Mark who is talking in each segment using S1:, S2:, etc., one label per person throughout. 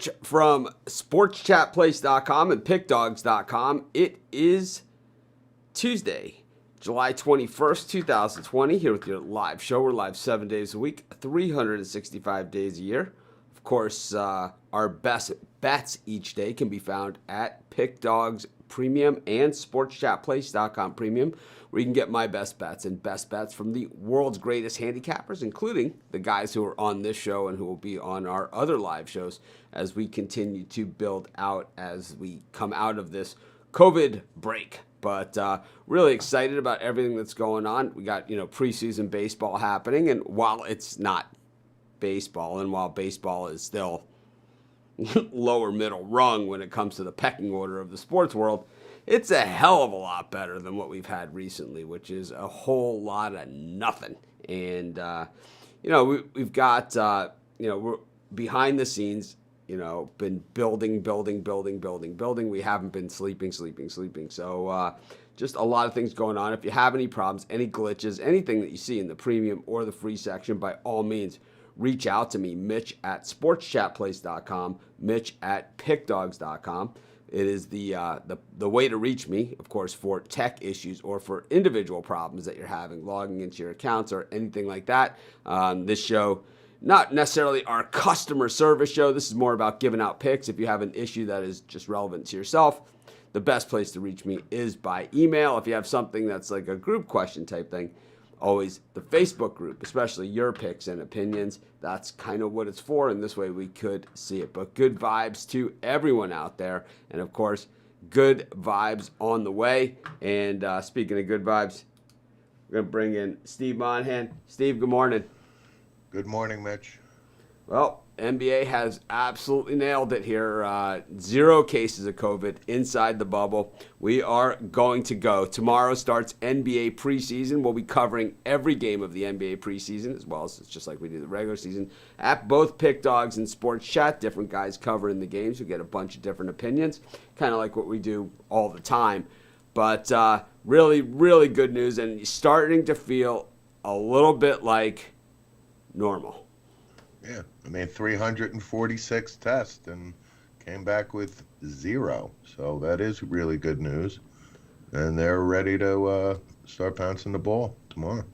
S1: Mitch from sportschatplace.com and pickdogs.com. It is Tuesday, July 21st, 2020, here with your live show. We're live 7 days a week, 365 days a year. Of course, our best bets each day can be found at PickDogs Premium and sportschatplace.com Premium, where you can get my best bets and best bets from the world's greatest handicappers, including the guys who are on this show and who will be on our other live shows as we continue to build out as we come out of this COVID break. But really excited about everything that's going on. We got, preseason baseball happening, and while it's not baseball, and while baseball is still lower middle rung when it comes to the pecking order of the sports world, it's a hell of a lot better than what we've had recently, which is a whole lot of nothing. And, we've got, we're behind the scenes, been building. We haven't been sleeping. So just a lot of things going on. If you have any problems, any glitches, anything that you see in the premium or the free section, by all means, reach out to me, Mitch at sportschatplace.com, Mitch at pickdogs.com. It is the way to reach me, of course, for tech issues or for individual problems that you're having, logging into your accounts or anything like that. This show, not necessarily our customer service show. This is more about giving out picks. If you have an issue that is just relevant to yourself, the best place to reach me is by email. If you have something that's like a group question type thing, always the Facebook group, especially your picks and opinions. That's kind of what it's for, and this way we could see it. But good vibes to everyone out there, and of course, good vibes on the way. And speaking of good vibes, we're going to bring in Steve Monahan. Steve, good morning.
S2: Good morning, Mitch.
S1: Well, NBA has absolutely nailed it here. 0 cases of COVID inside the bubble. We are going to go. Tomorrow starts NBA preseason. We'll be covering every game of the NBA preseason, as well as it's just like we do the regular season, at both Pick Dogs and Sports Chat. Different guys covering the games. You get a bunch of different opinions, kind of like what we do all the time. But really, really good news, and starting to feel a little bit like normal.
S2: Yeah, 346 tests and came back with 0. So that is really good news. And they're ready to start pouncing the ball tomorrow.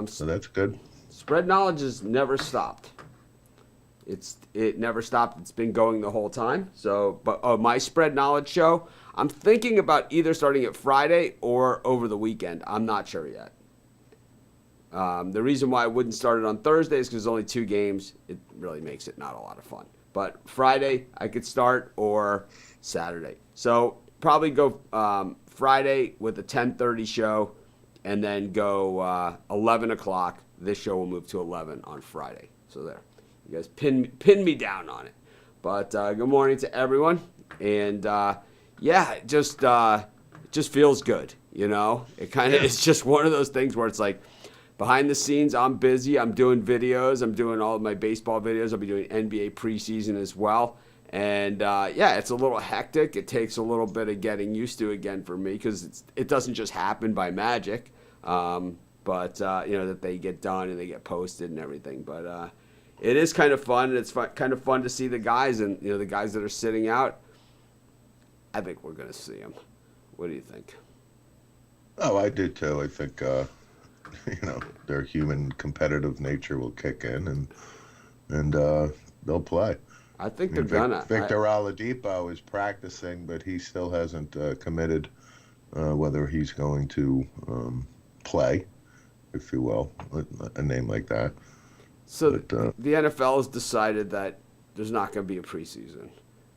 S2: So that's good.
S1: Spread knowledge has never stopped. It never stopped. It's been going the whole time. So, but my spread knowledge show, I'm thinking about either starting it Friday or over the weekend. I'm not sure yet. The reason why I wouldn't start it on Thursday is because there's only 2 games. It really makes it not a lot of fun. But Friday I could start, or Saturday. So probably go Friday with a 10:30 show, and then go 11 o'clock. This show will move to 11 on Friday. So there. You guys pin me down on it. But good morning to everyone. And it just feels good, It kind of is just one of those things where it's like, behind the scenes, I'm busy. I'm doing videos. I'm doing all of my baseball videos. I'll be doing NBA preseason as well. And, it's a little hectic. It takes a little bit of getting used to again for me because it doesn't just happen by magic. That they get done and they get posted and everything. But it is kind of fun, and it's kind of fun to see the guys. And, the guys that are sitting out, I think we're going to see them. What do you think?
S2: Oh, I do too. I think... their human competitive nature will kick in, and they'll play.
S1: I think they're gonna.
S2: Victor Oladipo is practicing, but he still hasn't committed whether he's going to play, if you will, a name like that.
S1: So the NFL has decided that there's not going to be a preseason.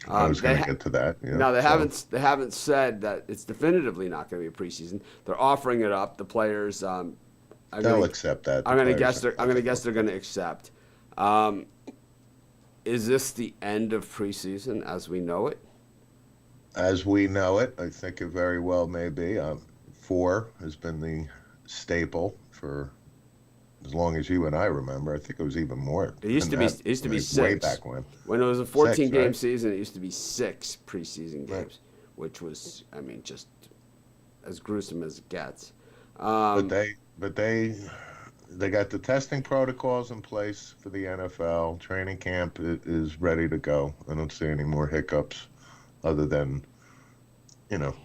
S2: I was going to get to that.
S1: No, they haven't said that it's definitively not going to be a preseason. They're offering it up. The players.
S2: They'll accept that.
S1: I'm going to guess they're going to accept. Is this the end of preseason as we know it?
S2: As we know it, I think it very well may be. 4 has been the staple for as long as you and I remember. I think it was even more.
S1: It used to be 6.
S2: Way back when.
S1: When it was a 14-game
S2: right?
S1: season, it used to be 6 preseason games, right, which was, just as gruesome as it gets.
S2: But they they got the testing protocols in place for the NFL. Training camp is ready to go. I don't see any more hiccups other than,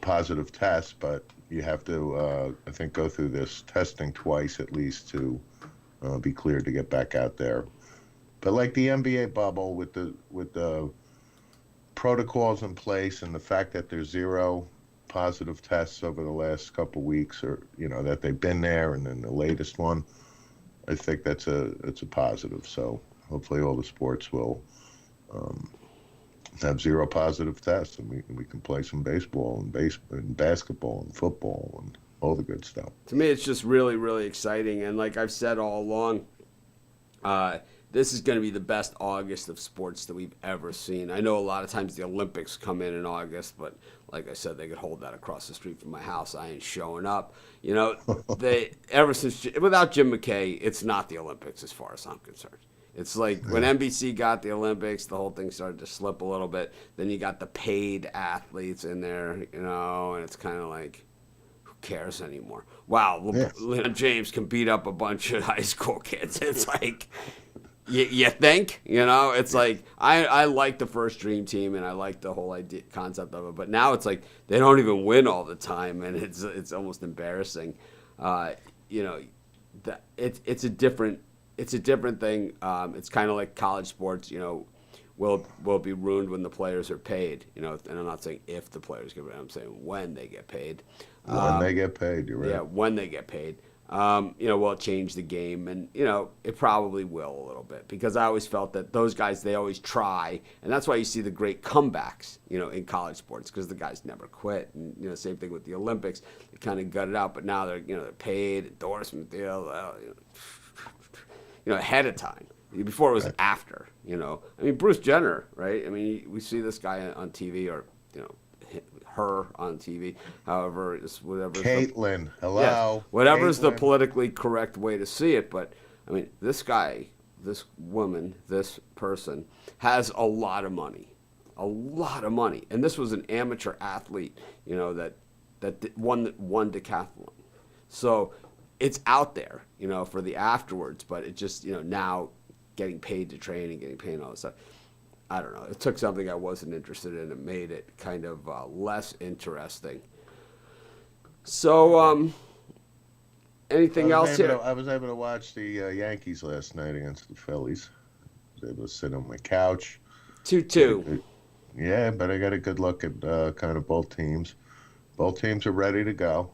S2: positive tests, but you have to, I think, go through this testing twice at least to be cleared to get back out there. But like the NBA bubble with the protocols in place and the fact that there's zero positive tests over the last couple weeks, or that they've been there, and then the latest one, I think it's a positive. So hopefully all the sports will have zero positive tests, and we can play some baseball and basketball and football and all the good stuff.
S1: To me, it's just really, really exciting. And like I've said all along, this is going to be the best August of sports that we've ever seen. I know a lot of times the Olympics come in August, but like I said, they could hold that across the street from my house. I ain't showing up. Ever since, without Jim McKay, it's not the Olympics as far as I'm concerned. It's like when NBC got the Olympics, the whole thing started to slip a little bit. Then you got the paid athletes in there, and it's kind of like, who cares anymore? Wow, LeBron James can beat up a bunch of high school kids. It's like, you think? It's like, I like the first Dream Team, and I like the whole concept of it. But now it's like they don't even win all the time, and it's almost embarrassing. It's a different thing. It's kind of like college sports. Will be ruined when the players are paid. And I'm not saying if the players get paid. I'm saying when they get paid.
S2: When they get paid, you're right.
S1: Yeah, when they get paid. Will it change the game? And, it probably will a little bit, because I always felt that those guys, they always try. And that's why you see the great comebacks, in college sports, because the guys never quit. And, same thing with the Olympics. They kind of gut it out, but now they're paid, endorsement deal, ahead of time. Before it was after, Bruce Jenner, right? We see this guy on TV, or, her on TV, however, it's whatever.
S2: Caitlyn, hello.
S1: Yeah, whatever's
S2: Caitlyn.
S1: the politically correct way to see it. But, this guy, this woman, this person has a lot of money. A lot of money. And this was an amateur athlete, that won decathlon. So it's out there, for the afterwards, but it just, now getting paid to train and getting paid and all this stuff. I don't know. It took something I wasn't interested in and made it kind of less interesting. So, anything else here?
S2: I was able to watch the Yankees last night against the Phillies. I was able to sit on my couch.
S1: 2-2.
S2: Yeah, but I got a good look at kind of both teams. Both teams are ready to go.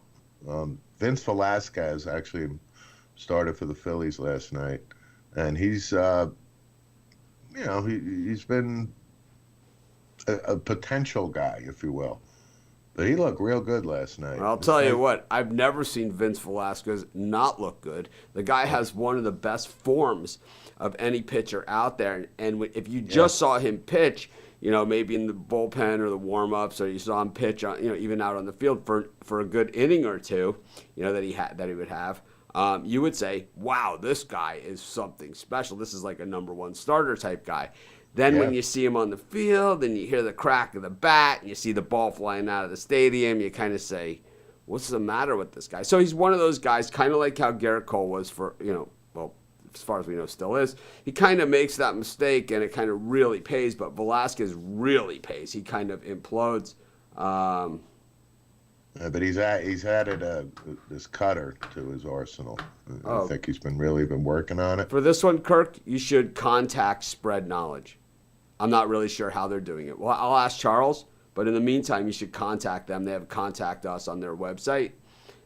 S2: Vince Velasquez actually started for the Phillies last night, and he's he's been a potential guy, if you will. But he looked real good last night.
S1: I'll tell you what, I've never seen Vince Velasquez not look good. The guy has one of the best forms of any pitcher out there. And if you just saw him pitch, maybe in the bullpen or the warm-ups, or you saw him pitch on, even out on the field for a good inning or two, that he would have, you would say, wow, this guy is something special. This is like a number one starter type guy. Then when you see him on the field and you hear the crack of the bat and you see the ball flying out of the stadium, you kind of say, what's the matter with this guy? So he's one of those guys, kind of like how Garrett Cole was for, as far as we know, still is. He kind of makes that mistake and it kind of really pays, but Velasquez really pays. He kind of implodes.
S2: But he's added this cutter to his arsenal. I think he's really been working on it.
S1: For this one, Kirk, you should contact Spread Knowledge. I'm not really sure how they're doing it. Well, I'll ask Charles, but in the meantime, you should contact them. They have contact us on their website,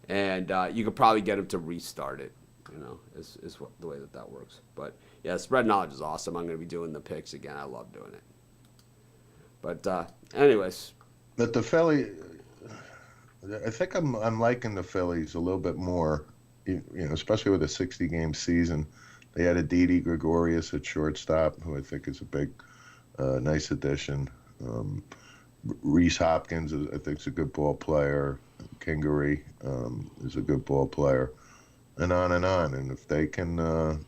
S1: and you could probably get them to restart it. Is the way that works. But yeah, Spread Knowledge is awesome. I'm going to be doing the picks again. I love doing it. But anyways.
S2: But the Philly, I think I'm liking the Phillies a little bit more, especially with a 60-game season. They had a Didi Gregorius at shortstop, who I think is a big, nice addition. Reese Hopkins, I think, is a good ball player. Kingery is a good ball player, and on and on. And if they can, Joe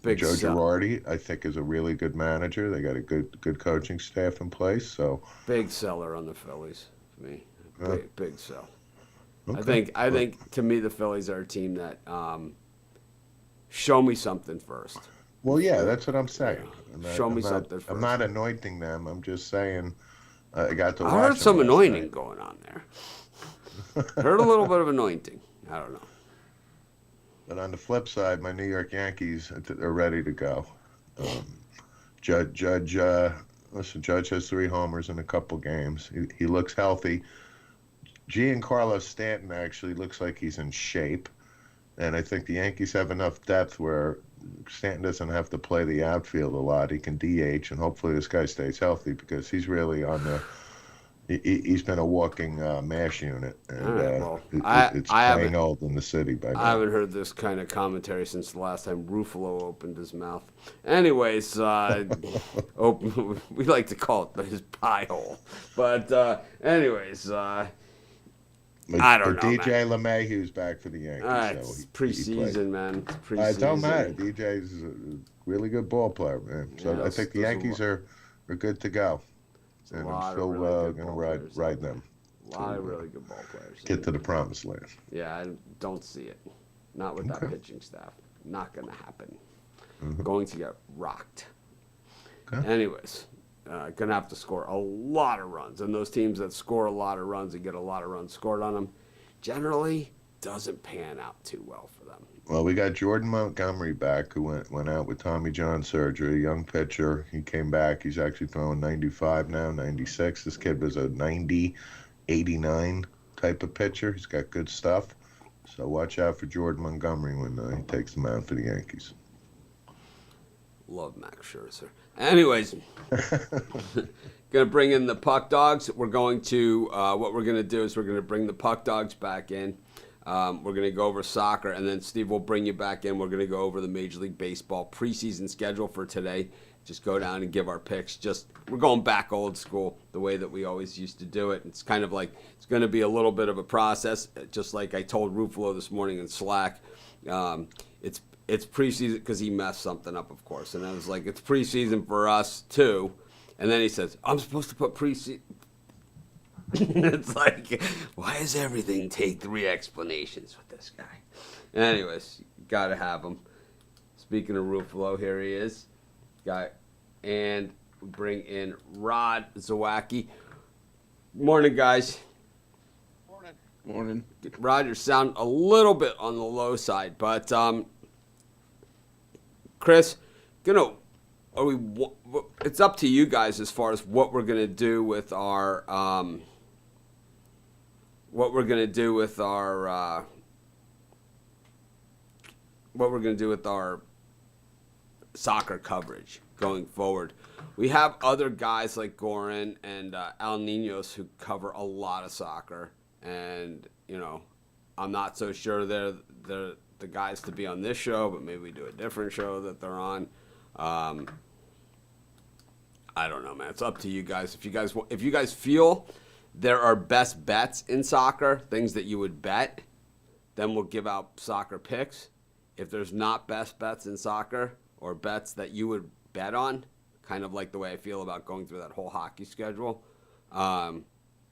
S2: Girardi, I think, is a really good manager. They got a good coaching staff in place. So
S1: big seller on the Phillies for me. Big sell. Okay. I think to me the Phillies are a team that Show me something first.
S2: Well, yeah, that's what I'm saying.
S1: Show me something first.
S2: I'm not anointing them. I'm just saying I got to watch
S1: I heard
S2: them
S1: some
S2: last
S1: anointing
S2: night.
S1: going on there. Heard a little bit of anointing. I don't know.
S2: But on the flip side, my New York Yankees are ready to go. Judge, Judge has 3 homers in a couple games. He looks healthy. Giancarlo Stanton actually looks like he's in shape. And I think the Yankees have enough depth where Stanton doesn't have to play the outfield a lot. He can DH, and hopefully this guy stays healthy because he's really on the he's been a walking mash unit, and it's playing old in the city by now.
S1: I haven't heard this kind of commentary since the last time Ruffalo opened his mouth. Anyways, we like to call it his pie hole. But anyways, I don't know.
S2: DJ LeMahieu's back for the Yankees.
S1: It's preseason, man. It's preseason.
S2: It don't matter. DJ's a really good ball player, man. So I think the Yankees are good to go. And I'm still going to ride them.
S1: A lot of really good ball players.
S2: Get to the promised land.
S1: Yeah, I don't see it. Not with that pitching staff. Not going to happen. Going to get rocked. Okay. Anyways, going to have to score a lot of runs. And those teams that score a lot of runs and get a lot of runs scored on them generally doesn't pan out too well for them.
S2: Well, we got Jordan Montgomery back, who went out with Tommy John surgery, a young pitcher. He came back. He's actually throwing 95 now, 96. This kid was a 90, 89 type of pitcher. He's got good stuff. So watch out for Jordan Montgomery when he takes the mound for the Yankees.
S1: Love Max Scherzer. Anyways, going to bring in the Puck Dogs. We're going to, what we're going to do is we're going to bring the Puck Dogs back in. We're going to go over soccer, and then Steve will bring you back in. We're going to go over the Major League Baseball preseason schedule for today. Just go down and give our picks. We're going back old school, the way that we always used to do it. It's kind of like it's going to be a little bit of a process, just like I told Ruffalo this morning in Slack. It's preseason because he messed something up, of course, and I was like, it's preseason for us too. And then he says, I'm supposed to put preseason. It's like, why does everything take 3 explanations with this guy? Anyways, got to have him. Speaking of Ruffalo, here he is. And bring in Rod Zawacki. Morning, guys.
S3: Morning.
S1: Rod, you sound a little bit on the low side, but Chris, it's up to you guys as far as what we're gonna do with our soccer coverage going forward. We have other guys like Goran and Al Ninos who cover a lot of soccer, and I'm not so sure they're the guys to be on this show, but maybe we do a different show that they're on. I don't know, man. It's up to you guys. If you guys feel there are best bets in soccer, things that you would bet, then we'll give out soccer picks. If there's not best bets in soccer or bets that you would bet on, kind of like the way I feel about going through that whole hockey schedule, then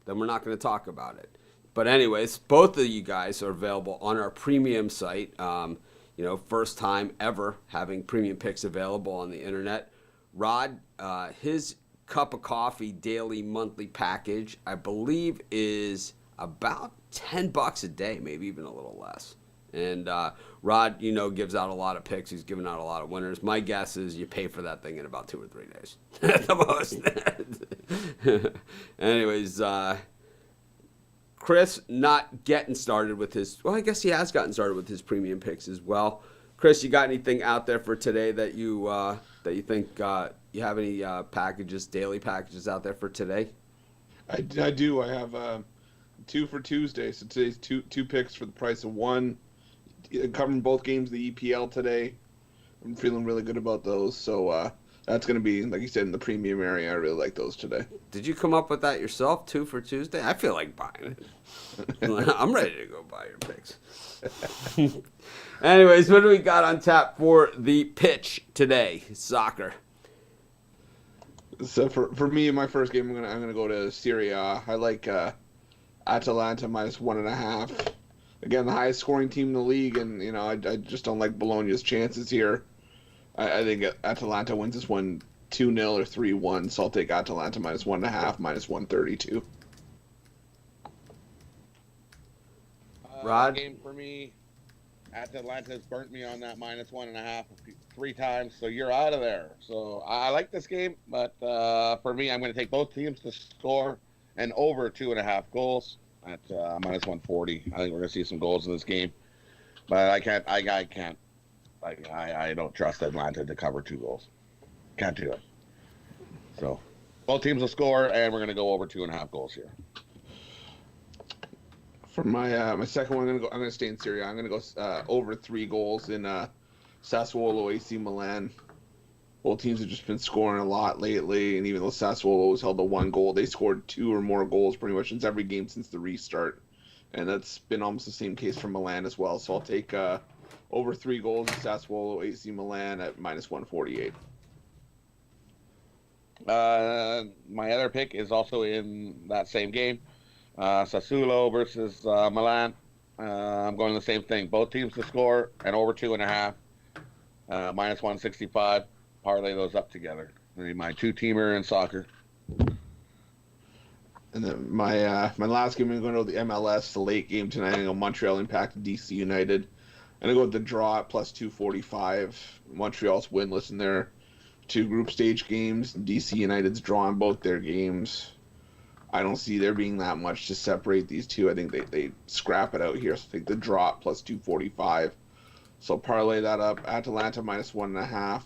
S1: we're not going to talk about it. But anyways, both of you guys are available on our premium site. First time ever having premium picks available on the internet. Rod, his cup of coffee daily monthly package, I believe, is about $10 a day, maybe even a little less. And Rod, gives out a lot of picks. He's given out a lot of winners. My guess is you pay for that thing in about 2 or 3 days at the most. Anyways, Chris not getting started with I guess he has gotten started with his premium picks as well. Chris, you got anything out there for today that you think you have any daily packages out there for today?
S3: I do. I have 2 for Tuesday. So today's two picks for the price of 1. Covering both games of the EPL today. I'm feeling really good about those. So that's going to be, like you said, in the premium area. I really like those today.
S1: Did you come up with that yourself, 2 for Tuesday? I feel like buying it. I'm ready to go buy your picks. Anyways, what do we got on tap for the pitch today? Soccer.
S3: So for me, in my first game, I'm gonna go to Serie A. I like Atalanta -1.5. again, the highest scoring team in the league, and I just don't like Bologna's chances here. I think Atalanta wins this one 2-0 or 3-1, so I'll take Atalanta -1.5, -132.
S1: Rod?
S4: Game for me. Atalanta's burnt me on that -1.5 3 times, so you're out of there. So I like this game, but for me, I'm going to take both teams to score and over 2.5 goals at -140. I think we're going to see some goals in this game, but I can't. I don't trust Atlanta to cover 2 goals. Can't do it. So both teams will score, and we're going to go over 2.5 goals here.
S3: For my second one, I'm gonna stay in Serie A. I'm gonna go over 3 goals in Sassuolo AC Milan. Both teams have just been scoring a lot lately, and even though Sassuolo has held to 1 goal, they scored 2 or more goals pretty much in every game since the restart, and that's been almost the same case for Milan as well. So I'll take over 3 goals in Sassuolo AC Milan at -148.
S4: My other pick is also in that same game. Sassuolo versus Milan. I'm going the same thing. Both teams to score and over 2.5. -165. Parlay those up together. My 2-teamer in soccer.
S3: And then my last game, I'm going to go to the MLS, the late game tonight. I'm going to go Montreal Impact, DC United. I'm going to go with the draw at +245. Montreal's winless in their 2 group stage games. DC United's drawing both their games. I don't see there being that much to separate these two. I think they scrap it out here. So I think the draw at +245. So parlay that up. Atalanta -1.5.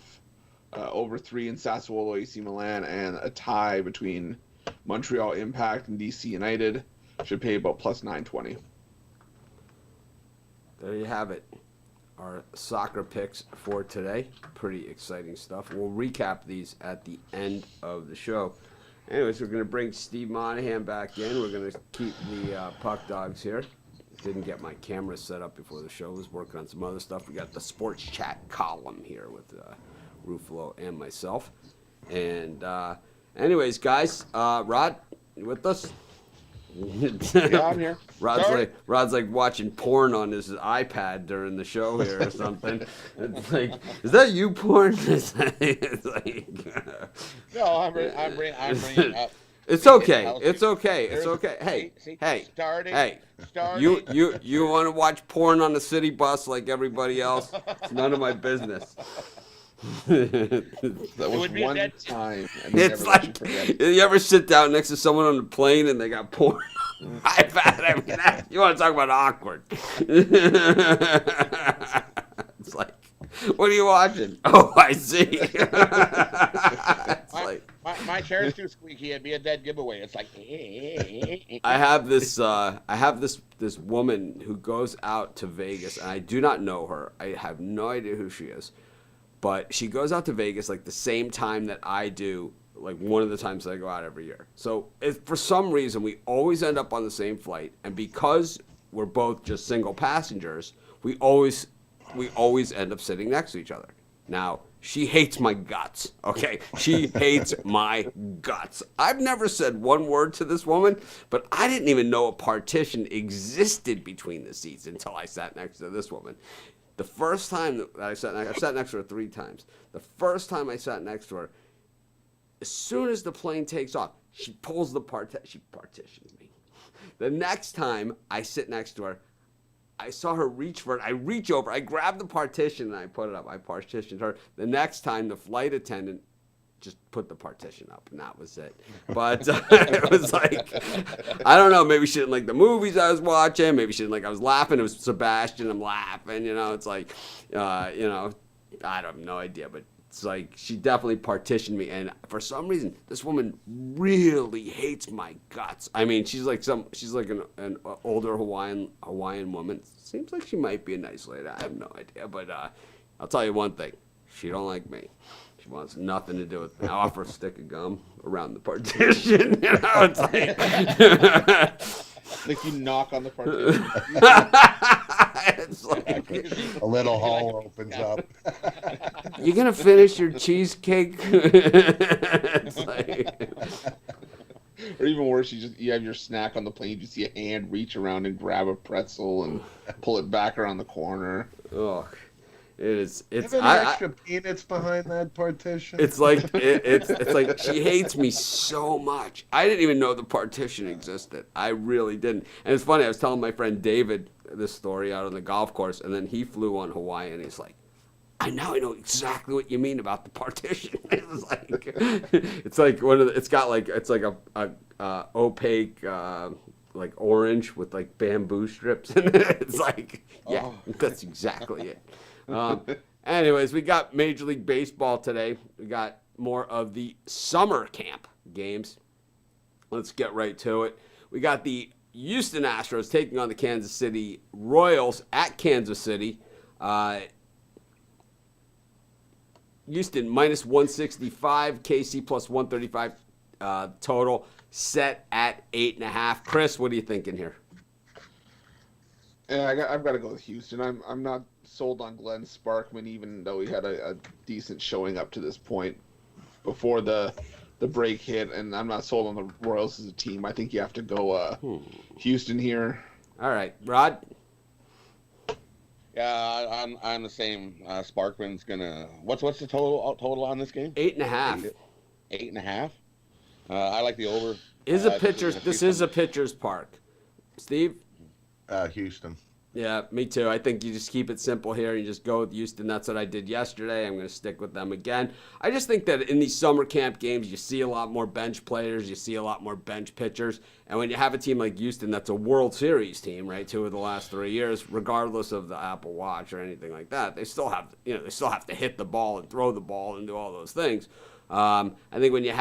S3: Over 3 in Sassuolo AC Milan, and a tie between Montreal Impact and DC United. Should pay about +920.
S1: There you have it. Our soccer picks for today. Pretty exciting stuff. We'll recap these at the end of the show. Anyways, we're going to bring Steve Monahan back in. We're going to keep the Puck Dogs here. Didn't get my camera set up before the show. Was working on some other stuff. We got the sports chat column here with Ruffalo and myself. And anyways, guys, Rod, you with us?
S4: Yeah, I'm here.
S1: Rod's like watching porn on his iPad during the show here or something. It's like, is that you porn? It's like,
S4: No, I'm bringing up.
S1: It's okay. It's okay. It's okay. Hey,
S4: Starting.
S1: you want to watch porn on the city bus like everybody else? It's none of my business.
S3: That was
S4: would be
S3: one
S4: dead.
S3: time.
S1: It's like, you ever sit down next to someone on the plane and they got porn on iPad? I mean, you want to talk about awkward. It's like, what are you watching? Oh, I see. It's like,
S4: my chair's too squeaky. It'd be a dead giveaway. It's like.
S1: I have this woman who goes out to Vegas, and I do not know her. I have no idea who she is. But she goes out to Vegas like the same time that I do, like one of the times that I go out every year. So if for some reason we always end up on the same flight, and because we're both just single passengers, we always end up sitting next to each other. Now, she hates my guts, okay? She hates my guts. I've never said one word to this woman, but I didn't even know a partition existed between the seats until I sat next to this woman. The first time that I sat next to her 3 times. The first time I sat next to her, as soon as the plane takes off, she pulls the she partitions me. The next time I sit next to her, I saw her reach for it. I reach over, I grab the partition, and I put it up. I partitioned her. The next time, the flight attendant just put the partition up, and that was it. But it was like, I don't know, maybe she didn't like the movies I was watching, maybe she didn't like I was laughing. It was Sebastian, I'm laughing, it's like, I have no idea, but it's like she definitely partitioned me, and for some reason, this woman really hates my guts. I mean, she's like an older Hawaiian woman. Seems like she might be a nice lady. I have no idea, but I'll tell you one thing, she don't like me. She wants nothing to do with me. I offer a stick of gum around the partition. It's
S3: like you knock on the partition.
S1: It's like
S2: A little hole opens up.
S1: you gonna finish your cheesecake? It's like,
S3: Or even worse, you have your snack on the plane, you see a hand reach around and grab a pretzel and pull it back around the corner.
S1: Oh, it is. It's
S2: Have any extra peanuts behind that partition?
S1: It's like it's like she hates me so much. I didn't even know the partition existed. I really didn't. And it's funny. I was telling my friend David this story out on the golf course, and then he flew on Hawaii, and he's like, I know exactly what you mean about the partition. It's like one of the, it's like a opaque like orange with like bamboo strips, and it's like that's exactly it. Anyways, we got Major League Baseball today. We got more of the summer camp games. Let's get right to it. We got the Houston Astros taking on the Kansas City Royals at Kansas City. Houston minus 165, KC plus 135 total, set at 8.5. Chris, what are you thinking here?
S3: Yeah, I've got to go with Houston. I'm not sold on Glenn Sparkman, even though he had a decent showing up to this point before the break hit, and I'm not sold on the Royals as a team. I think you have to go Houston here.
S1: All right, Rod.
S4: Yeah, I'm the same. Sparkman's gonna. What's the total on this game?
S1: 8.5.
S4: 8.5. I like the over.
S1: This is a pitcher's park. Steve?
S2: Houston.
S1: Yeah, me too. I think you just keep it simple here. You just go with Houston. That's what I did yesterday. I'm going to stick with them again. I just think that in these summer camp games, you see a lot more bench players. You see a lot more bench pitchers. And when you have a team like Houston that's a World Series team, right, 2 of the last 3 years, regardless of the Apple Watch or anything like that, they still have to hit the ball and throw the ball and do all those things. I think when you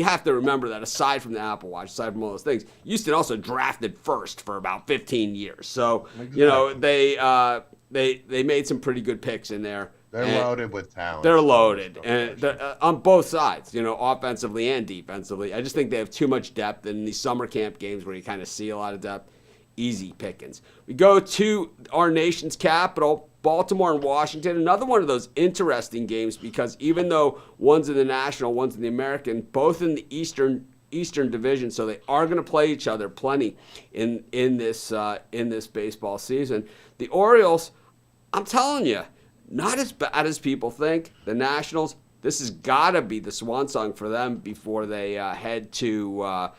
S1: have to remember that aside from the Apple Watch, aside from all those things, Houston also drafted first for about 15 years. So, they made some pretty good picks in there.
S2: They're loaded with talent.
S1: They're loaded, and on both sides, offensively and defensively. I just think they have too much depth in these summer camp games where you kind of see a lot of depth. Easy pickings. We go to our nation's capital, Baltimore and Washington. Another one of those interesting games because even though one's in the National, one's in the American, both in the Eastern Division, so they are going to play each other plenty in this baseball season. The Orioles, I'm telling you, not as bad as people think. The Nationals, this has got to be the swan song for them before they head to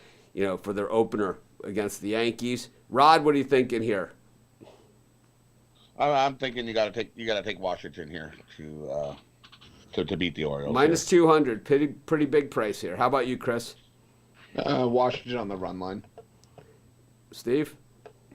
S1: for their opener against the Yankees. Rod, what are you thinking here?
S4: I'm thinking you got to take Washington here to beat the Orioles.
S1: Minus 200, pretty big price here. How about you, Chris?
S3: Washington on the run line.
S1: Steve?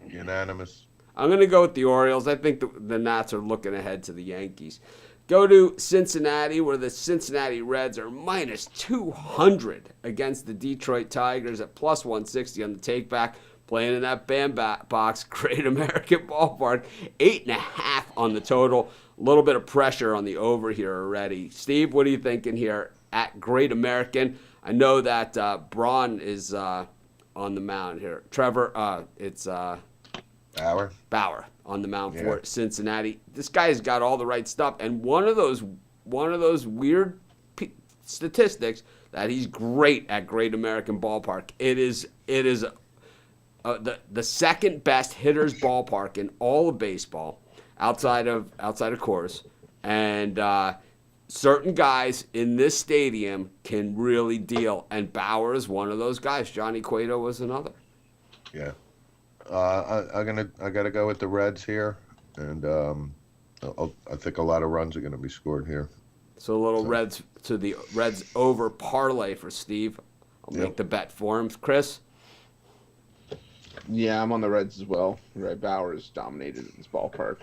S2: Unanimous.
S1: I'm going to go with the Orioles. I think the Nats are looking ahead to the Yankees. Go to Cincinnati, where the Cincinnati Reds are minus 200 against the Detroit Tigers at plus 160 on the takeback. Playing in that bandbox, Great American Ballpark, 8.5 on the total. A little bit of pressure on the over here already. Steve, what are you thinking here at Great American? I know that Braun is on the mound here. Trevor, it's Bauer on the mound for Cincinnati. This guy's got all the right stuff, and one of those weird statistics that he's great at Great American Ballpark. It is the second best hitter's ballpark in all of baseball, outside of Coors, and certain guys in this stadium can really deal. And Bauer is one of those guys. Johnny Cueto was another.
S2: Yeah, I gotta go with the Reds here, and I think a lot of runs are gonna be scored here.
S1: So a little Reds to the Reds over parlay for Steve. I'll make the bet for him. Chris.
S3: Yeah, I'm on the Reds as well. Right, Bauer is dominated in this ballpark.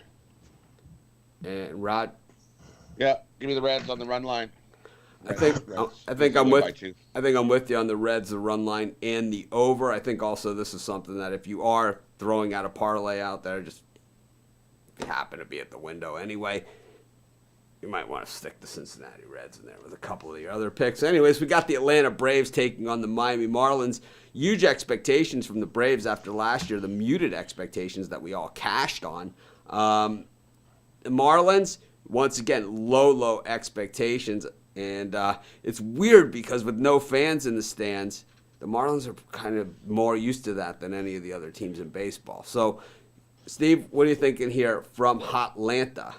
S1: And Rod?
S4: Yeah, give me the Reds on the run line.
S1: I think I'm with you on the Reds, the run line, and the over. I think also this is something that if you are throwing out a parlay out there, just if you happen to be at the window anyway, you might want to stick the Cincinnati Reds in there with a couple of your other picks. Anyways, we got the Atlanta Braves taking on the Miami Marlins. Huge expectations from the Braves after last year, the muted expectations that we all cashed on. The Marlins, once again, low expectations. And it's weird because with no fans in the stands, the Marlins are kind of more used to that than any of the other teams in baseball. So, Steve, what are you thinking here from Hotlanta?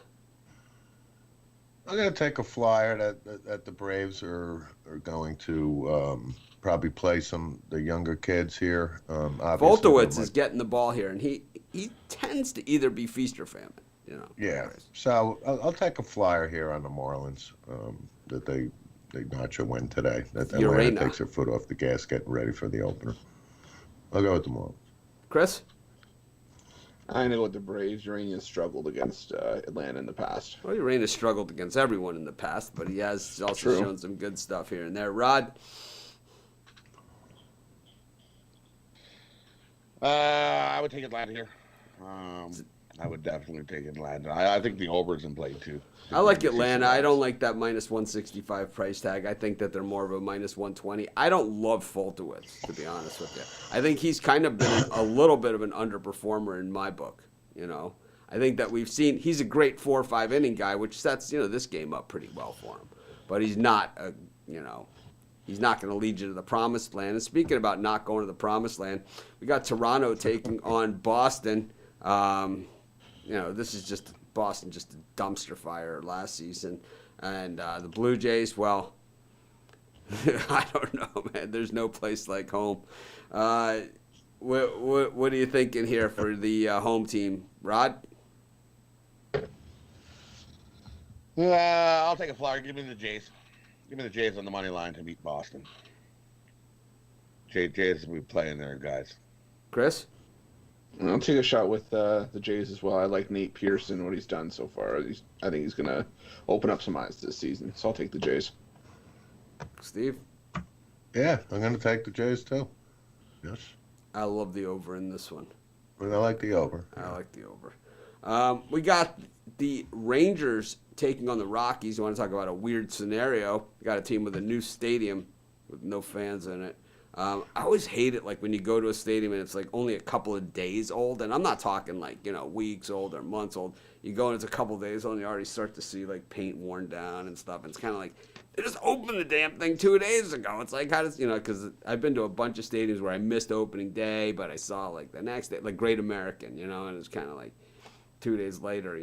S2: I'm going to take a flyer that the Braves are going to probably play the younger kids here.
S1: Foltowitz is getting the ball here, and he tends to either be feast or famine.
S2: Yeah. So I'll take a flyer here on the Marlins that they notch a win today. That Atlanta takes their foot off the gas, getting ready for the opener. I'll go with the Marlins.
S1: Chris?
S3: I know with the Braves. Urania's struggled against Atlanta in the past.
S1: Well, Urania struggled against everyone in the past, but he has also shown some good stuff here and there. Rod?
S4: I would take Atlanta here. I would definitely take Atlanta. I think the over's in play too.
S1: I like Atlanta. I don't like that minus 165 price tag. I think that they're more of a minus 120. I don't love Foltowitz, to be honest with you. I think he's kind of been a little bit of an underperformer in my book. I think that we've seen he's a great 4 or 5 inning guy, which sets this game up pretty well for him. But he's not he's not going to lead you to the promised land. And speaking about not going to the promised land, we got Toronto taking on Boston. This is just Boston, just a dumpster fire last season. And the Blue Jays, well, I don't know, man. There's no place like home. What are you thinking here for the home team, Rod?
S4: I'll take a flyer. Give me the Jays. Give me the Jays on the money line to beat Boston. Jays will be playing there, guys.
S1: Chris?
S3: I'll take a shot with the Jays as well. I like Nate Pearson, what he's done so far. I think he's going to open up some eyes this season. So I'll take the Jays.
S1: Steve?
S2: Yeah, I'm going to take the Jays too. Yes.
S1: I love the over in this one.
S2: But I like the over.
S1: I like the over. We got the Rangers taking on the Rockies. You want to talk about a weird scenario? We got a team with a new stadium with no fans in it. I always hate it, like when you go to a stadium and it's like only a couple of days old, and I'm not talking like weeks old or months old. You go and it's a couple of days old, and you already start to see like paint worn down and stuff. And it's kind of like they just opened the damn thing 2 days ago. It's like how does because I've been to a bunch of stadiums where I missed opening day, but I saw like the next day, like Great American, and it's kind of like 2 days later,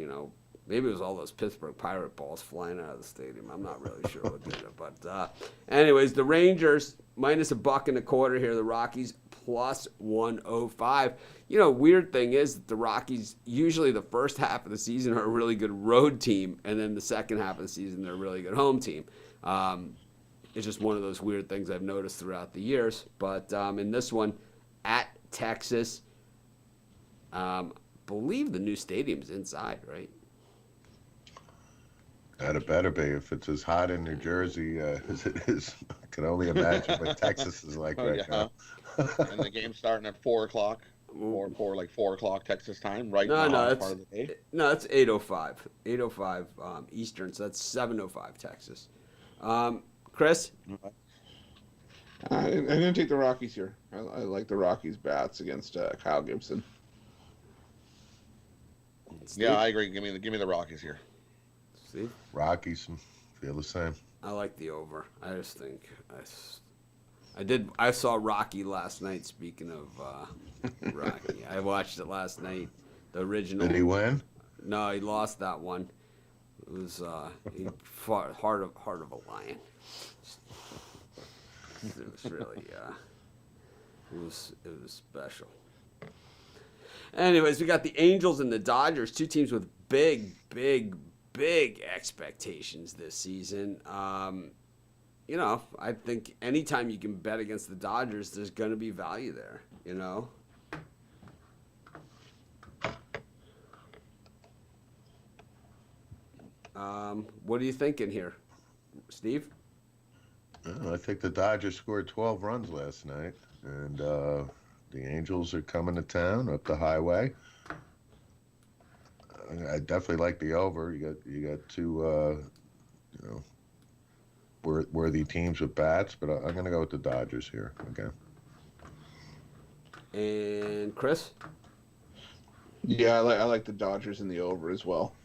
S1: maybe it was all those Pittsburgh Pirate balls flying out of the stadium. I'm not really sure what did it. But anyways, the Rangers minus $1.25 here. The Rockies plus 105. Weird thing is that the Rockies, usually the first half of the season are a really good road team, and then the second half of the season they're a really good home team. It's just one of those weird things I've noticed throughout the years. But in this one, at Texas, believe the new stadium's inside, right?
S2: That it better be. If it's as hot in New Jersey as it is, I can only imagine what Texas is like now.
S4: And the game's starting at 4 o'clock. Like 4 o'clock Texas time, right?
S1: No, it's
S4: part of the day.
S1: No, it's 8:05. 8:05 Eastern, so that's 7:05 Texas. Chris?
S3: I'm going to take the Rockies here. I like the Rockies bats against Kyle Gibson.
S1: Steve?
S4: Yeah, I agree. Give me the Rockies here.
S1: Steve?
S2: Rockies feel the same.
S1: I like the over. I just think I saw Rocky last night. Speaking of Rocky, I watched it last night. The original.
S2: Did he win?
S1: No, he lost that one. It was he fought heart of a lion. It was really it was special. Anyways, we got the Angels and the Dodgers, two teams with big expectations this season. I think anytime you can bet against the Dodgers, there's going to be value there, What are you thinking here, Steve?
S2: I think the Dodgers scored 12 runs last night, and the Angels are coming to town up the highway. I definitely like the over. You got two, worthy teams with bats, but I'm going to go with the Dodgers here. Okay.
S1: And Chris?
S3: Yeah, I like the Dodgers in the over as well.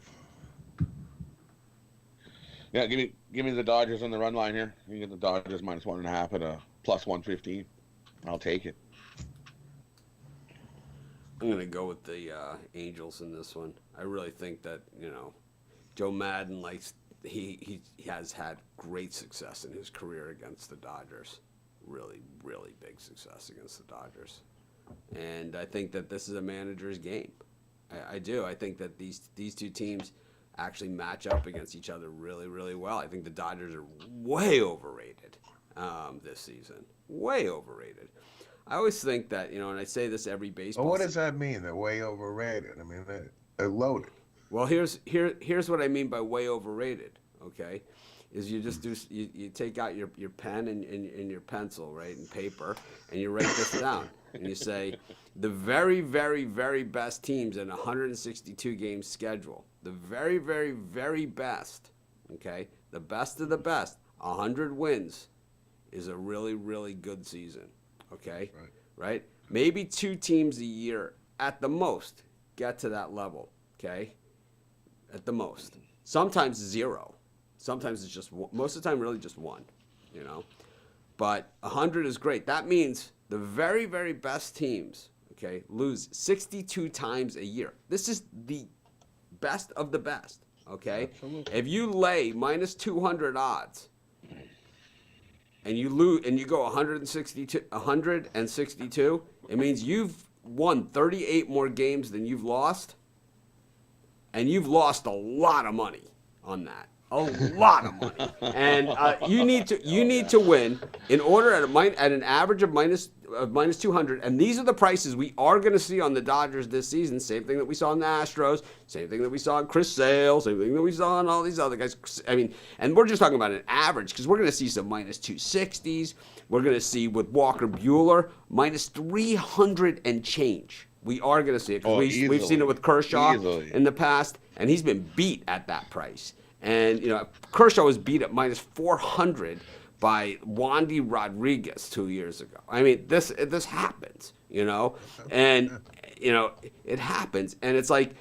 S4: Yeah, give me the Dodgers on the run line here. You get the Dodgers minus 1.5 at a plus 115. I'll take it.
S1: I'm going to go with the Angels in this one. I really think that, Joe Madden likes he has had great success in his career against the Dodgers. Really, really big success against the Dodgers. And I think that this is a manager's game. I do. I think that these two teams actually match up against each other really, really well. I think the Dodgers are way overrated this season. Way overrated. I always think that, and I say this every baseball.
S2: Well, what does that mean? They're way overrated. I mean, they're loaded.
S1: Well, here's what I mean by way overrated. Okay, is you just do you take out your pen and your pencil, right, and paper, and you write this down, and you say the very, very, very best teams in a 162 game schedule. The very, very, very best. Okay, the best of the best. 100 wins is a really, really good season. Okay, right? Maybe 2 teams a year at the most get to that level. Okay, at the most. Sometimes 0. Sometimes it's just one. Most of the time, really just 1. But 100 is great. That means the very, very best teams, okay, lose 62 times a year. This is the best of the best. Okay,
S2: Absolutely.
S1: if you lay minus 200 odds. And you lose, and you go 162. It means you've won 38 more games than you've lost, and you've lost a lot of money on that. A lot of money, and you need to win in order at an average of minus 200. And these are the prices we are going to see on the Dodgers this season. Same thing that we saw in the Astros. Same thing that we saw in Chris Sale. Same thing that we saw in all these other guys. I mean, and we're just talking about an average because we're going to see some minus 260s. We're going to see with Walker Buehler minus 300 and change. We are going to see it because we've seen it with Kershaw in the past, and he's been beat at that price. And, Kershaw was beat at minus 400 by Wandy Rodriguez 2 years ago. I mean, this happens, and, it happens. And it's like,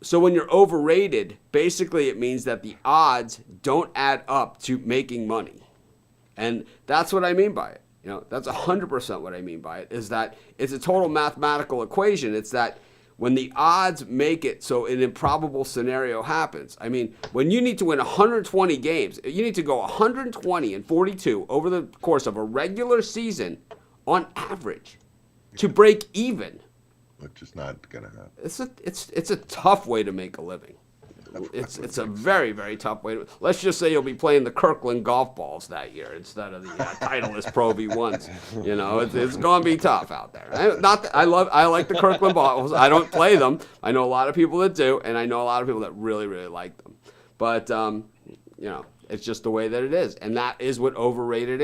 S1: so when you're overrated, basically it means that the odds don't add up to making money. And that's what I mean by it. That's 100% what I mean by it, is that it's a total mathematical equation. It's that when the odds make it so an improbable scenario happens. I mean, when you need to win 120 games, you need to go 120 and 42 over the course of a regular season on average to break even.
S2: Which is not going to happen.
S1: It's a tough way to make a living. It's a very, very tough way. Let's just say you'll be playing the Kirkland golf balls that year instead of the Titleist Pro V1s. It's going to be tough out there. I like the Kirkland balls. I don't play them. I know a lot of people that do, and I know a lot of people that really, really like them. But it's just the way that it is, and that is what overrated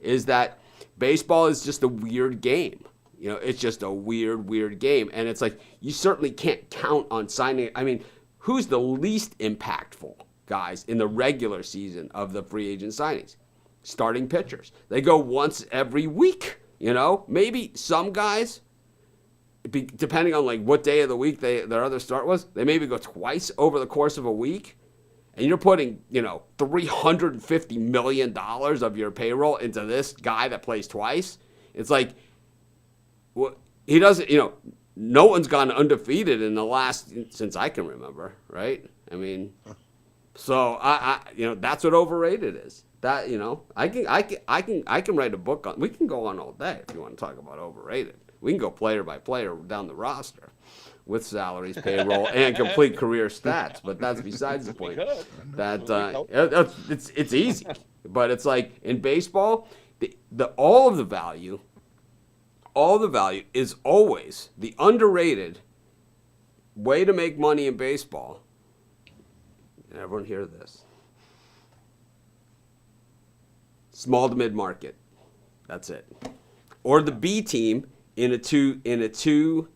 S1: is that baseball is just a weird game. It's just a weird, weird game, and it's like you certainly can't count on signing. I mean, who's the least impactful guys in the regular season of the free agent signings? Starting pitchers. They go once every week, Maybe some guys, depending on like what day of the week their other start was, they maybe go twice over the course of a week. And you're putting, $350 million of your payroll into this guy that plays twice. It's like, well, he doesn't, no one's gone undefeated in the last since I can remember, right? I mean, so I that's what overrated is. That I can write a book on. We can go on all day if you want to talk about overrated. We can go player by player down the roster with salaries, payroll, and complete career stats. But that's besides the point. That it's easy, but it's like in baseball, all the value is always the underrated way to make money in baseball. And everyone hear this. Small to mid market. That's it. Or the B team in a two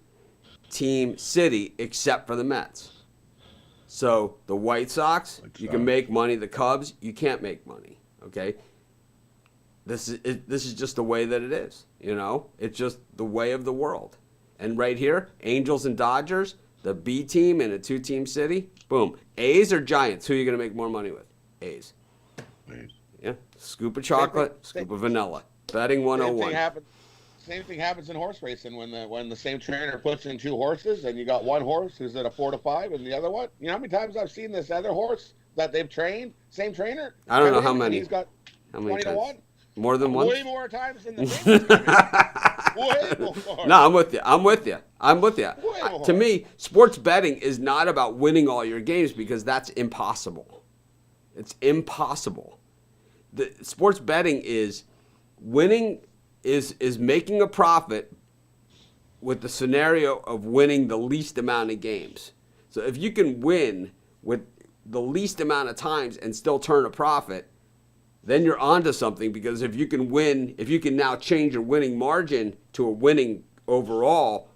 S1: team city except for the Mets. So the White Sox, you can make money. The Cubs, you can't make money. Okay? This is just the way that it is, It's just the way of the world. And right here, Angels and Dodgers, the B team in a 2-team city, boom. A's or Giants, who are you going to make more money with? A's.
S2: A's.
S1: Yeah. Scoop of chocolate, scoop of vanilla. Betting 101.
S4: same thing happens in horse racing when the same trainer puts in 2 horses, and you got one horse who's at a 4 to 5, and the other one. You know how many times I've seen this other horse that they've trained, same trainer?
S1: I don't know
S4: come
S1: how
S4: in, and
S1: many.
S4: He's got
S1: How many
S4: 20 to
S1: times?
S4: 1.
S1: More than once?
S4: Way more times than the famous come in. Way more.
S1: No, I'm with you.
S4: Way more.
S1: To me, sports betting is not about winning all your games because that's impossible. It's impossible. The sports betting is winning is making a profit with the scenario of winning the least amount of games. So if you can win with the least amount of times and still turn a profit, then you're onto something, because if you can win, if you can now change your winning margin to a winning overall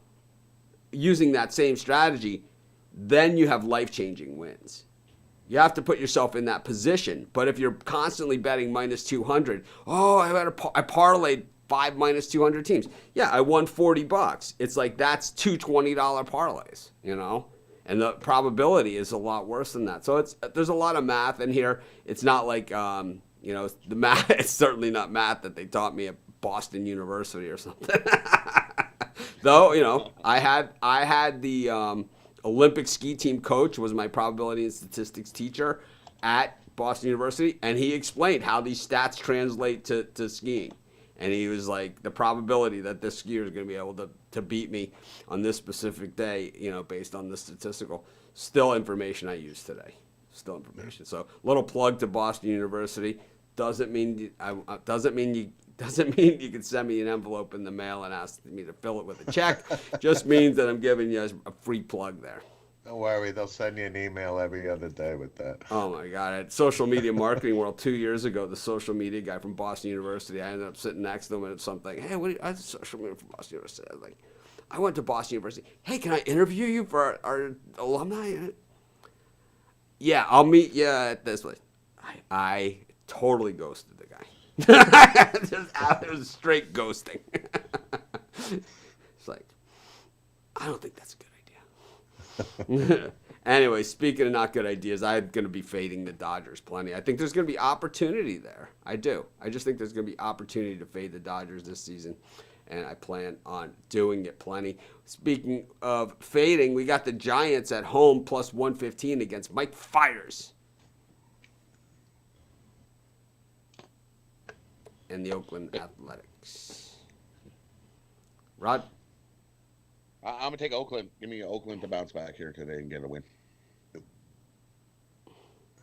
S1: using that same strategy, then you have life-changing wins. You have to put yourself in that position. But if you're constantly betting minus 200, I parlayed 5 minus 200 teams. Yeah, I won $40. It's like that's two $20 parlays, you know? And the probability is a lot worse than that. So there's a lot of math in here. It's not like the math. It's certainly not math that they taught me at Boston University or something. Though, I had the Olympic ski team coach was my probability and statistics teacher at Boston University, and he explained how these stats translate to skiing. And he was like, the probability that this skier is going to be able to beat me on this specific day, based on the statistical, still information I use today. Still information. So, little plug to Boston University. Doesn't mean you can send me an envelope in the mail and ask me to fill it with a check. Just means that I'm giving you a free plug there.
S2: Don't worry, they'll send you an email every other day with that.
S1: Oh my God! At Social Media Marketing World 2 years ago, the social media guy from Boston University, I ended up sitting next to him and something. Hey, I was social media from Boston University. I was like, I went to Boston University. Hey, can I interview you for our alumni? Yeah, I'll meet you at this place. I totally ghosted the guy. It was straight ghosting. It's like, I don't think that's a good idea. Anyway, speaking of not good ideas, I'm going to be fading the Dodgers plenty. I think there's going to be opportunity there. I do. I just think there's going to be opportunity to fade the Dodgers this season, and I plan on doing it plenty. Speaking of fading, we got the Giants at home plus 115 against Mike Fiers and the Oakland Athletics. Rod?
S4: I'm going to take Oakland. Give me Oakland to bounce back here today and get a win.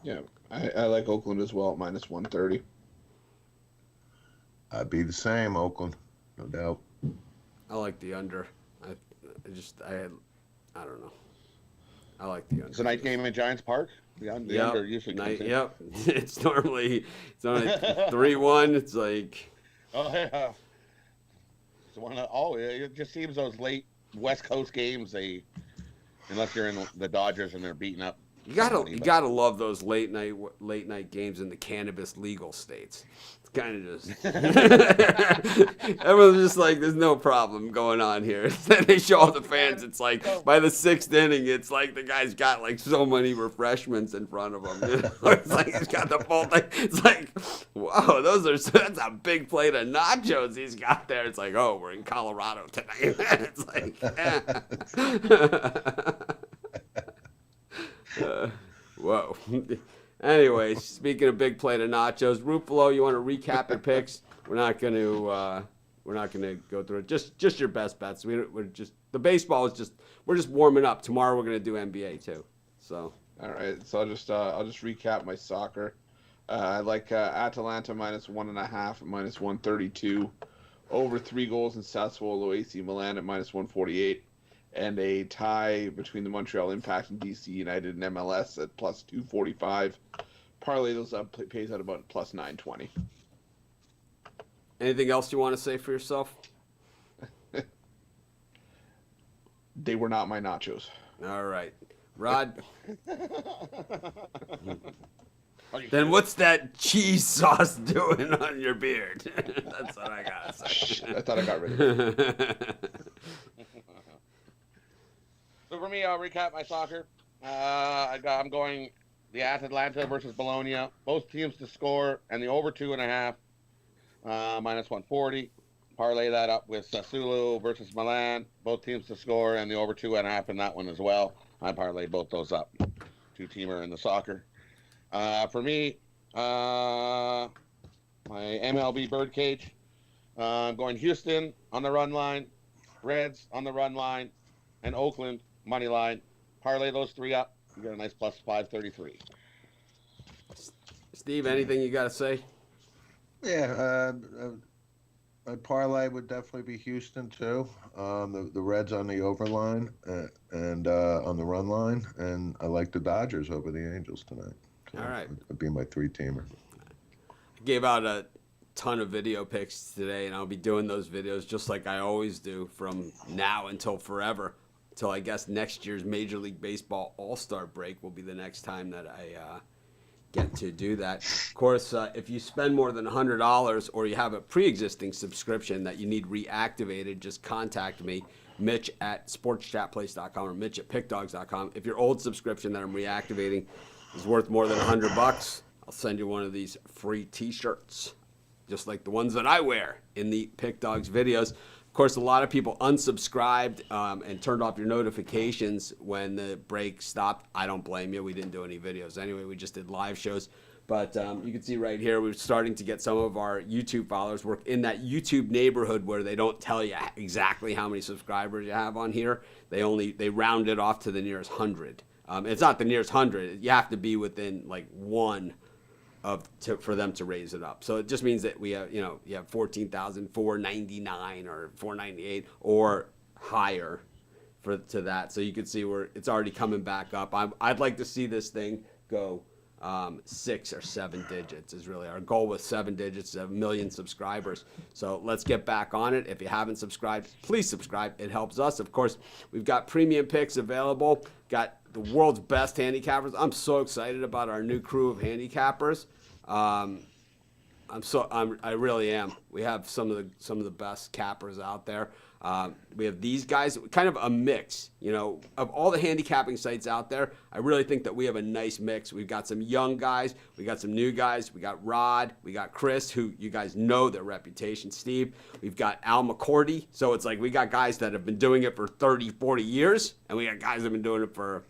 S3: Yeah, I like Oakland as well at minus 130.
S2: I'd be the same, Oakland, no doubt.
S1: I like the under. I don't know. I like the under.
S4: It's a night game in Giants Park. The under usually comes in.
S1: Yep. It's only 3-1. It's like,
S4: oh yeah. It just seems those late West Coast games, unless you're in the Dodgers and they're beating up.
S1: You gotta love those late night games in the cannabis legal states. It's kind of just everyone's just like, there's no problem going on here. Then they show all the fans. It's like by the 6th inning, it's like the guy's got like so many refreshments in front of him. It's like he's got the full thing. It's like, whoa, that's a big plate of nachos he's got there. It's like, oh, we're in Colorado tonight. It's like, whoa. Anyway, speaking of big plate of nachos, Ruffalo, you want to recap your picks? We're not going to go through it. Just your best bets. We're just the baseball is we're just warming up. Tomorrow we're going to do NBA too. So.
S3: All right, so I'll just recap my soccer. I like Atalanta minus 1.5 at minus 132, over 3 goals in Sassuolo AC Milan at minus 148. And a tie between the Montreal Impact and DC United and MLS at plus 245. Parlay those up, pays out about plus 920.
S1: Anything else you want to say for yourself?
S3: They were not my nachos.
S1: All right. Rod? Then what's that cheese sauce doing on your beard? That's what I got to say.
S3: I thought I got rid of it.
S4: So for me, I'll recap my soccer. I'm going the Atalanta versus Bologna. Both teams to score, and the over 2.5, minus 140. parlay that up with Sassuolo versus Milan, both teams to score, and the over 2.5 in that one as well. I parlayed both those up. 2-teamer in the soccer. For me, my MLB birdcage, I'm going Houston on the run line, Reds on the run line, and Oakland money line. Parlay those 3 up. You get a nice plus 533.
S1: Steve, anything you got to say?
S2: Yeah, my parlay would definitely be Houston too. The Reds on the overline and on the run line, and I like the Dodgers over the Angels tonight. So
S1: All right.
S2: it'd be my 3-teamer.
S1: I gave out a ton of video picks today, and I'll be doing those videos just like I always do from now until forever. Until I guess next year's Major League Baseball All-Star break will be the next time that I get to do that. Of course, if you spend more than $100 or you have a pre-existing subscription that you need reactivated, just contact me, Mitch at sportschatplace.com or Mitch at pickdogs.com. If your old subscription that I'm reactivating is worth more than $100, I'll send you one of these free T-shirts, just like the ones that I wear in the Pick Dogs videos. Of course, a lot of people unsubscribed and turned off your notifications when the break stopped. I don't blame you. We didn't do any videos anyway. We just did live shows. But you can see right here, we're starting to get some of our YouTube followers work in that YouTube neighborhood where they don't tell you exactly how many subscribers you have on here. They round it off to the nearest 100. It's not the nearest 100. You have to be within like one for them to raise it up. So it just means that we have, you have 14,499 or 498 or higher to that. So you can see where it's already coming back up. I'd like to see this thing go 6 or 7 digits is really our goal with 7 digits, 1 million subscribers. So let's get back on it. If you haven't subscribed, please subscribe. It helps us. Of course, we've got premium picks available. Got the world's best handicappers. I'm so excited about our new crew of handicappers. I really am. We have some of the best cappers out there. We have these guys, kind of a mix, of all the handicapping sites out there. I really think that we have a nice mix. We've got some young guys, we got some new guys, we got Rod, we got Chris, who you guys know their reputation, Steve. We've got Al McCourty. So it's like we got guys that have been doing it for 30, 40 years, and we got guys that have been doing it for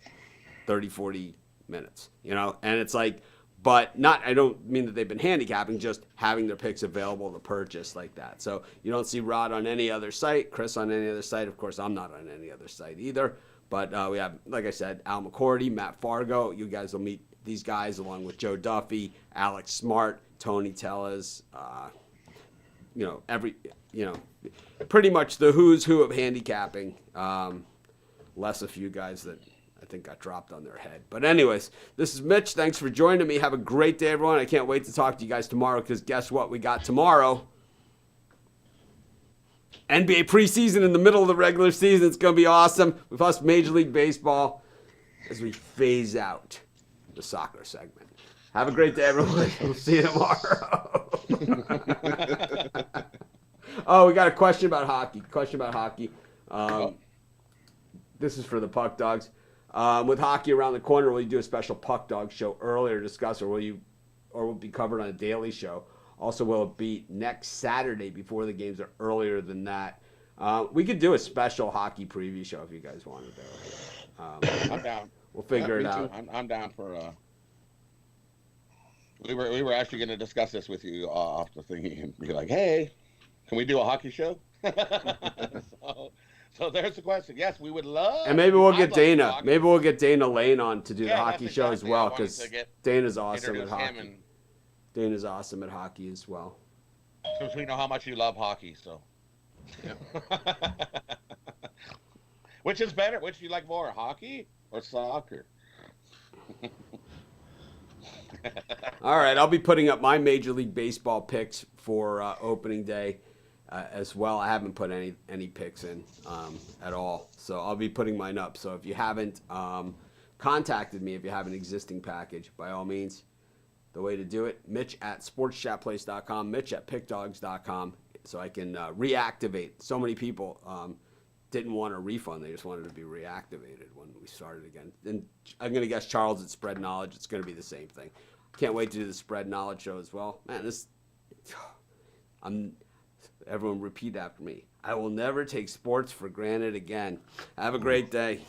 S1: 30, 40 minutes, and it's like, but I don't mean that they've been handicapping, just having their picks available to purchase like that. So you don't see Rod on any other site, Chris on any other site. Of course, I'm not on any other site either. But we have, like I said, Al McCourty, Matt Fargo. You guys will meet these guys along with Joe Duffy, Alex Smart, Tony Tellez, pretty much the who's who of handicapping. Less a few guys that I think got dropped on their head. But anyways, this is Mitch. Thanks for joining me. Have a great day, everyone. I can't wait to talk to you guys tomorrow because guess what we got tomorrow? NBA preseason in the middle of the regular season. It's going to be awesome. With us Major League Baseball as we phase out the soccer segment. Have a great day, everyone. We'll see you tomorrow. Oh, we got a question about hockey. This is for the Puck Dogs. With hockey around the corner, will you do a special Puck Dog show earlier to discuss, or will it be covered on a daily show? Also, will it be next Saturday before the games or earlier than that? We could do a special hockey preview show if you guys wanted to.
S4: I'm down.
S1: We'll figure it out.
S4: I'm down for. We were actually going to discuss this with you off the thing and be like, hey, can we do a hockey show? So there's the question. Yes, we would love.
S1: And maybe we'll get Dana. Maybe we'll get Dana Lane on to do the hockey show as well, because Dana's awesome at hockey. Dana's awesome at hockey as well.
S4: Because we know how much you love hockey, so. Yeah. Which is better? Which do you like more, hockey or soccer?
S1: All right, I'll be putting up my Major League Baseball picks for opening day. As well. I haven't put any picks in at all, so I'll be putting mine up. So if you haven't contacted me, if you have an existing package, by all means, the way to do it, Mitch at sportschatplace.com, Mitch at pickdogs.com, so I can reactivate. So many people didn't want a refund. They just wanted to be reactivated when we started again. And I'm going to guess Charles at Spread Knowledge, it's going to be the same thing. Can't wait to do the Spread Knowledge show as well. Man, Everyone repeat after me. I will never take sports for granted again. Have a great day.